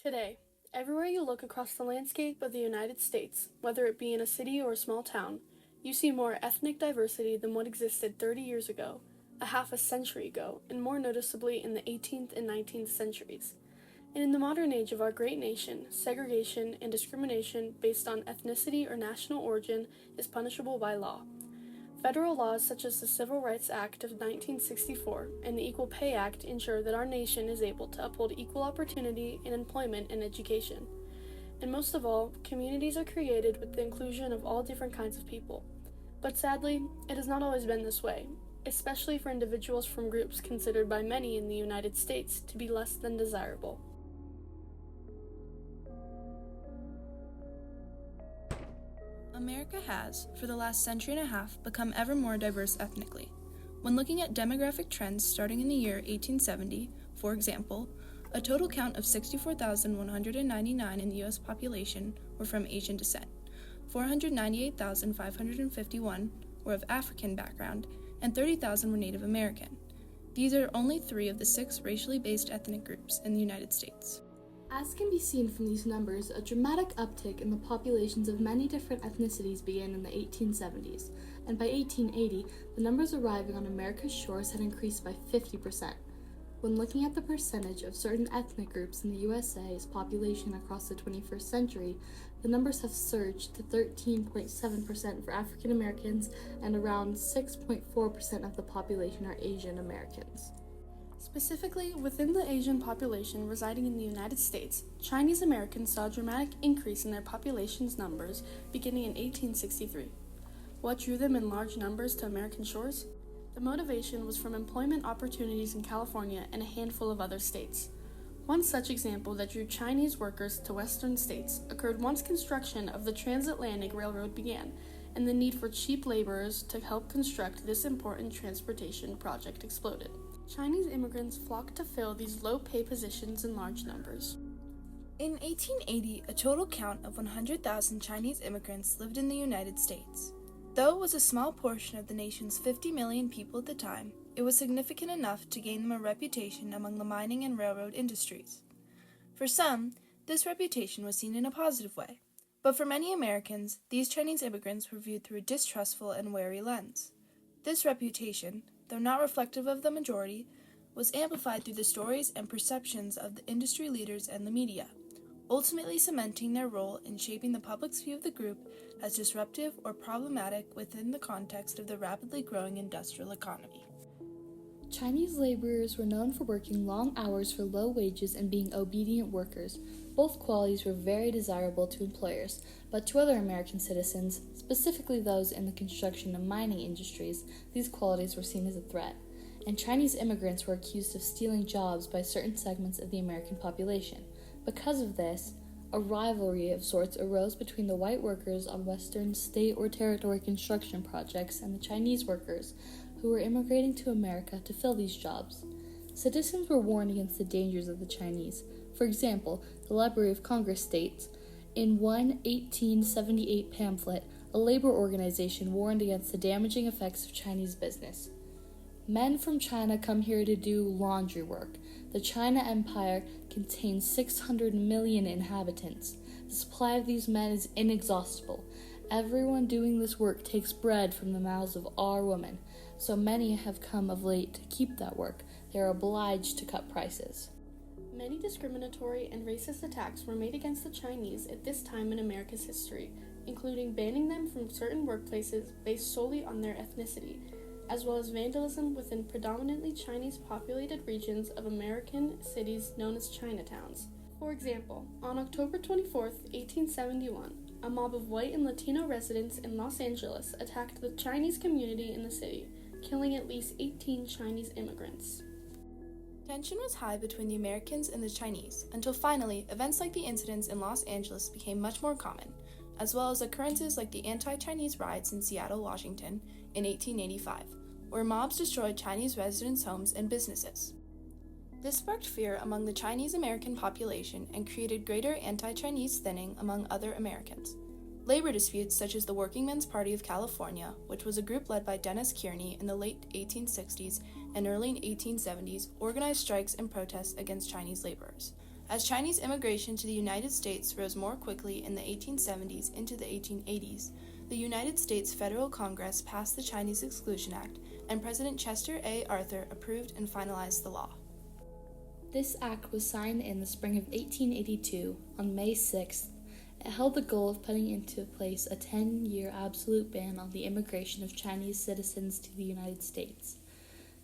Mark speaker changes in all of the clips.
Speaker 1: Today, everywhere you look across the landscape of the United States, whether it be in a city or a small town, you see more ethnic diversity than what existed 30 years ago, a half a century ago, and more noticeably in the 18th and 19th centuries. And in the modern age of our great nation, segregation and discrimination based on ethnicity or national origin is punishable by law. Federal laws such as the Civil Rights Act of 1964 and the Equal Pay Act ensure that our nation is able to uphold equal opportunity in employment and education. And most of all, communities are created with the inclusion of all different kinds of people. But sadly, it has not always been this way, especially for individuals from groups considered by many in the United States to be less than desirable.
Speaker 2: America has, for the last century and a half, become ever more diverse ethnically. When looking at demographic trends starting in the year 1870, for example, a total count of 64,199 in the U.S. population were from Asian descent, 498,551 were of African background, and 30,000 were Native American. These are only 3 of the 6 racially based ethnic groups in the United States.
Speaker 3: As can be seen from these numbers, a dramatic uptick in the populations of many different ethnicities began in the 1870s, and by 1880, the numbers arriving on America's shores had increased by 50%. When looking at the percentage of certain ethnic groups in the USA's population across the 21st century, the numbers have surged to 13.7% for African Americans, and around 6.4% of the population are Asian Americans.
Speaker 1: Specifically, within the Asian population residing in the United States, Chinese Americans saw a dramatic increase in their population's numbers beginning in 1863. What drew them in large numbers to American shores? The motivation was from employment opportunities in California and a handful of other states. One such example that drew Chinese workers to western states occurred once construction of the Transatlantic Railroad began, and the need for cheap laborers to help construct this important transportation project exploded. Chinese immigrants flocked to fill these low-pay positions in large numbers.
Speaker 2: In 1880, a total count of 100,000 Chinese immigrants lived in the United States. Though it was a small portion of the nation's 50 million people at the time, it was significant enough to gain them a reputation among the mining and railroad industries. For some, this reputation was seen in a positive way, but for many Americans, these Chinese immigrants were viewed through a distrustful and wary lens. This reputation, though not reflective of the majority, was amplified through the stories and perceptions of the industry leaders and the media, ultimately cementing their role in shaping the public's view of the group as disruptive or problematic within the context of the rapidly growing industrial economy.
Speaker 3: Chinese laborers were known for working long hours for low wages and being obedient workers. Both qualities were very desirable to employers, but to other American citizens, specifically those in the construction and mining industries, these qualities were seen as a threat, and Chinese immigrants were accused of stealing jobs by certain segments of the American population. Because of this, a rivalry of sorts arose between the white workers on Western state or territory construction projects and the Chinese workers who were immigrating to America to fill these jobs. Citizens were warned against the dangers of the Chinese. For example, the Library of Congress states, in one 1878 pamphlet, a labor organization warned against the damaging effects of Chinese business. Men from China come here to do laundry work. The China Empire contains 600 million inhabitants. The supply of these men is inexhaustible. Everyone doing this work takes bread from the mouths of our women, so many have come of late to keep that work. They are obliged to cut prices.
Speaker 1: Many discriminatory and racist attacks were made against the Chinese at this time in America's history, including banning them from certain workplaces based solely on their ethnicity, as well as vandalism within predominantly Chinese-populated regions of American cities known as Chinatowns. For example, on October 24, 1871, a mob of white and Latino residents in Los Angeles attacked the Chinese community in the city, killing at least 18 Chinese immigrants.
Speaker 2: Tension was high between the Americans and the Chinese, until finally, events like the incidents in Los Angeles became much more common, as well as occurrences like the anti-Chinese riots in Seattle, Washington, in 1885, where mobs destroyed Chinese residents' homes and businesses. This sparked fear among the Chinese American population and created greater anti-Chinese thinning among other Americans. Labor disputes such as the Workingmen's Party of California, which was a group led by Dennis Kearney in the late 1860s and early 1870s, organized strikes and protests against Chinese laborers, As Chinese immigration to the United States rose more quickly in the 1870s into the 1880s, the United States Federal Congress passed the Chinese Exclusion Act, and President Chester A. Arthur approved and finalized the law.
Speaker 3: This act was signed in the spring of 1882 on May 6th. It held the goal of putting into place a 10-year absolute ban on the immigration of Chinese citizens to the United States.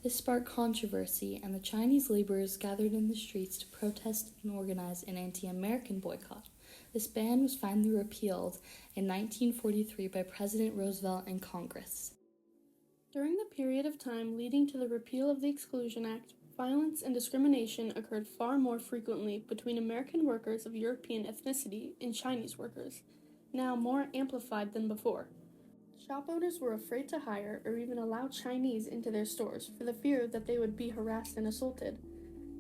Speaker 3: This sparked controversy, and the Chinese laborers gathered in the streets to protest and organize an anti-American boycott. This ban was finally repealed in 1943 by President Roosevelt and Congress.
Speaker 1: During the period of time leading to the repeal of the Exclusion Act, violence and discrimination occurred far more frequently between American workers of European ethnicity and Chinese workers, now more amplified than before. Shop owners were afraid to hire or even allow Chinese into their stores for the fear that they would be harassed and assaulted.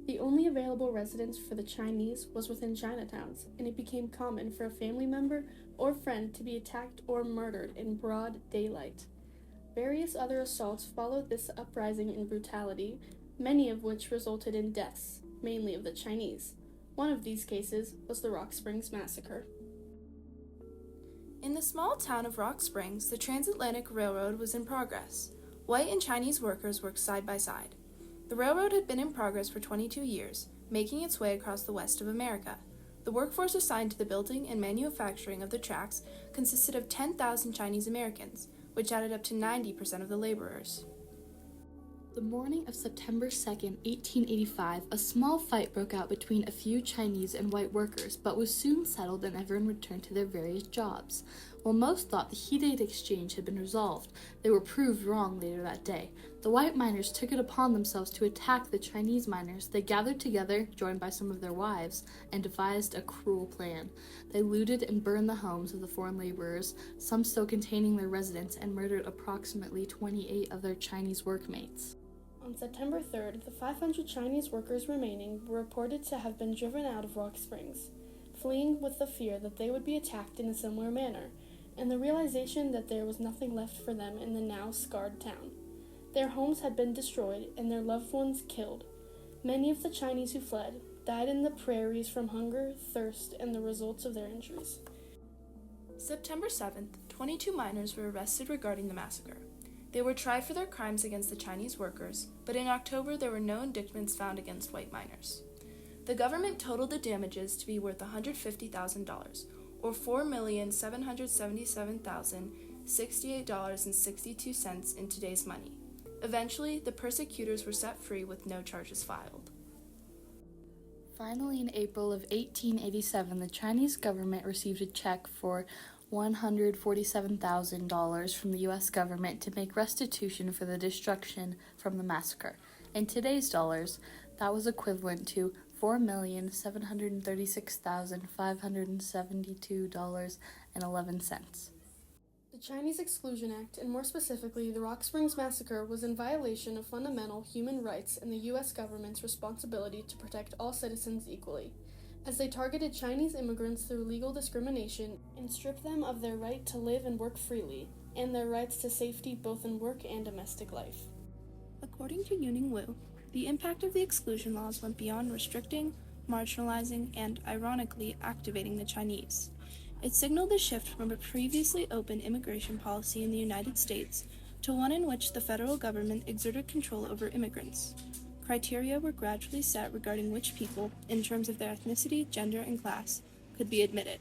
Speaker 1: The only available residence for the Chinese was within Chinatowns, and it became common for a family member or friend to be attacked or murdered in broad daylight. Various other assaults followed this uprising in brutality, many of which resulted in deaths, mainly of the Chinese. One of these cases was the Rock Springs Massacre.
Speaker 2: In the small town of Rock Springs, the Transatlantic Railroad was in progress. White and Chinese workers worked side by side. The railroad had been in progress for 22 years, making its way across the west of America. The workforce assigned to the building and manufacturing of the tracks consisted of 10,000 Chinese Americans, which added up to 90% of the laborers.
Speaker 3: The morning of September 2nd, 1885, a small fight broke out between a few Chinese and white workers, but was soon settled and everyone returned to their various jobs. While most thought the heated exchange had been resolved, they were proved wrong later that day. The white miners took it upon themselves to attack the Chinese miners. They gathered together, joined by some of their wives, and devised a cruel plan. They looted and burned the homes of the foreign laborers, some still containing their residents, and murdered approximately 28 of their Chinese workmates.
Speaker 1: On September 3rd, the 500 Chinese workers remaining were reported to have been driven out of Rock Springs, fleeing with the fear that they would be attacked in a similar manner, and the realization that there was nothing left for them in the now scarred town. Their homes had been destroyed and their loved ones killed. Many of the Chinese who fled died in the prairies from hunger, thirst, and the results of their injuries.
Speaker 2: September 7th, 22 miners were arrested regarding the massacre. They were tried for their crimes against the Chinese workers, but in October there were no indictments found against white miners. The government totaled the damages to be worth $150,000, or $4,777,068.62 in today's money. Eventually, the persecutors were set free with no charges filed.
Speaker 3: Finally, in April of 1887, the Chinese government received a check for $147,000 from the U.S. government to make restitution for the destruction from the massacre. In today's dollars, that was equivalent to $4,736,572.11.
Speaker 1: The Chinese Exclusion Act, and more specifically the Rock Springs Massacre, was in violation of fundamental human rights and the U.S. government's responsibility to protect all citizens equally, as they targeted Chinese immigrants through legal discrimination and stripped them of their right to live and work freely, and their rights to safety both in work and domestic life.
Speaker 2: According to Yuning Wu, the impact of the exclusion laws went beyond restricting, marginalizing, and, ironically, activating the Chinese. It signaled a shift from a previously open immigration policy in the United States to one in which the federal government exerted control over immigrants. Criteria were gradually set regarding which people, in terms of their ethnicity, gender, and class, could be admitted.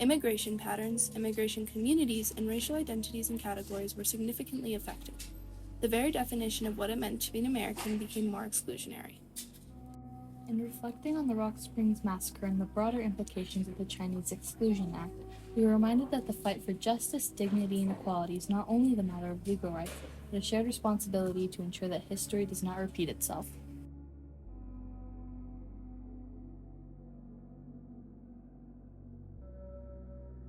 Speaker 2: Immigration patterns, immigration communities, and racial identities and categories were significantly affected. The very definition of what it meant to be an American became more exclusionary.
Speaker 3: In reflecting on the Rock Springs Massacre and the broader implications of the Chinese Exclusion Act, we were reminded that the fight for justice, dignity, and equality is not only the matter of legal rights, but a shared responsibility to ensure that history does not repeat itself.